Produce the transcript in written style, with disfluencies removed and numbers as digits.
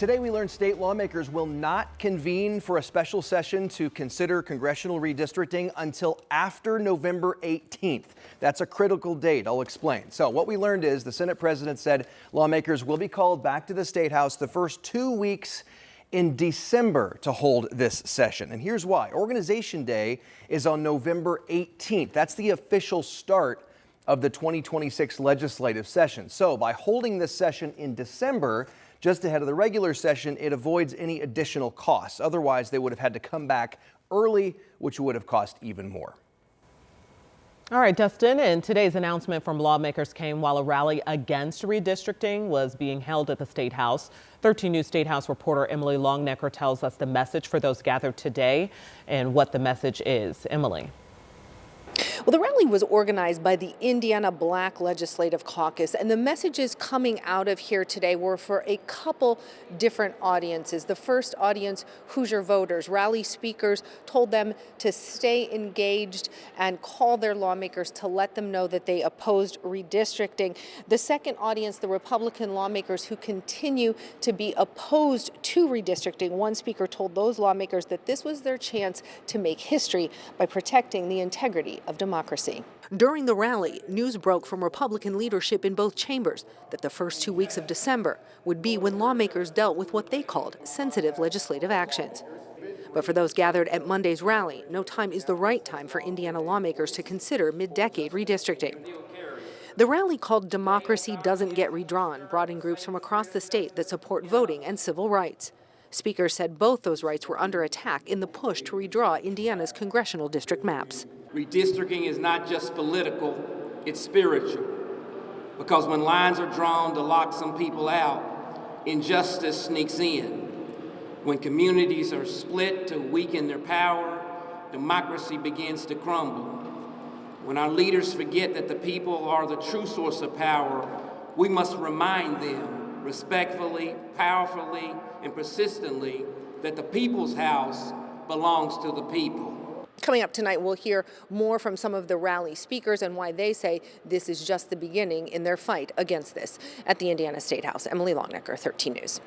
Today we learned state lawmakers will not convene for a special session to consider congressional redistricting until after November 18th. That's a critical date. I'll explain. So what we learned is the Senate president said lawmakers will be called back to the State House the first 2 weeks in December to hold this session. And here's why. Organization Day is on November 18th. That's the official start of the 2026 legislative session. So by holding this session in December, just ahead of the regular session, it avoids any additional costs. Otherwise, they would have had to come back early, which would have cost even more. All right, Dustin, and today's announcement from lawmakers came while a rally against redistricting was being held at the State House. 13 News State House reporter Emily Longnecker tells us the message for those gathered today and what the message is. Emily. Well, the rally was organized by the Indiana Black Legislative Caucus, and the messages coming out of here today were for a couple different audiences. The first audience, Hoosier voters. Rally speakers told them to stay engaged and call their lawmakers to let them know that they opposed redistricting. The second audience, the Republican lawmakers who continue to be opposed to redistricting. One speaker told those lawmakers that this was their chance to make history by protecting the integrity of democracy. During the rally, news broke from Republican leadership in both chambers that the first 2 weeks of December would be when lawmakers dealt with what they called sensitive legislative actions. But for those gathered at Monday's rally, no time is the right time for Indiana lawmakers to consider mid-decade redistricting. The rally, called Democracy Doesn't Get Redrawn, brought in groups from across the state that support voting and civil rights. Speakers said both those rights were under attack in the push to redraw Indiana's congressional district maps. Redistricting is not just political, it's spiritual. Because when lines are drawn to lock some people out, injustice sneaks in. When communities are split to weaken their power, democracy begins to crumble. When our leaders forget that the people are the true source of power, we must remind them respectfully, powerfully, and persistently that the people's house belongs to the people. Coming up tonight, we'll hear more from some of the rally speakers and why they say this is just the beginning in their fight against this. At the Indiana Statehouse, Emily Longnecker, 13 News.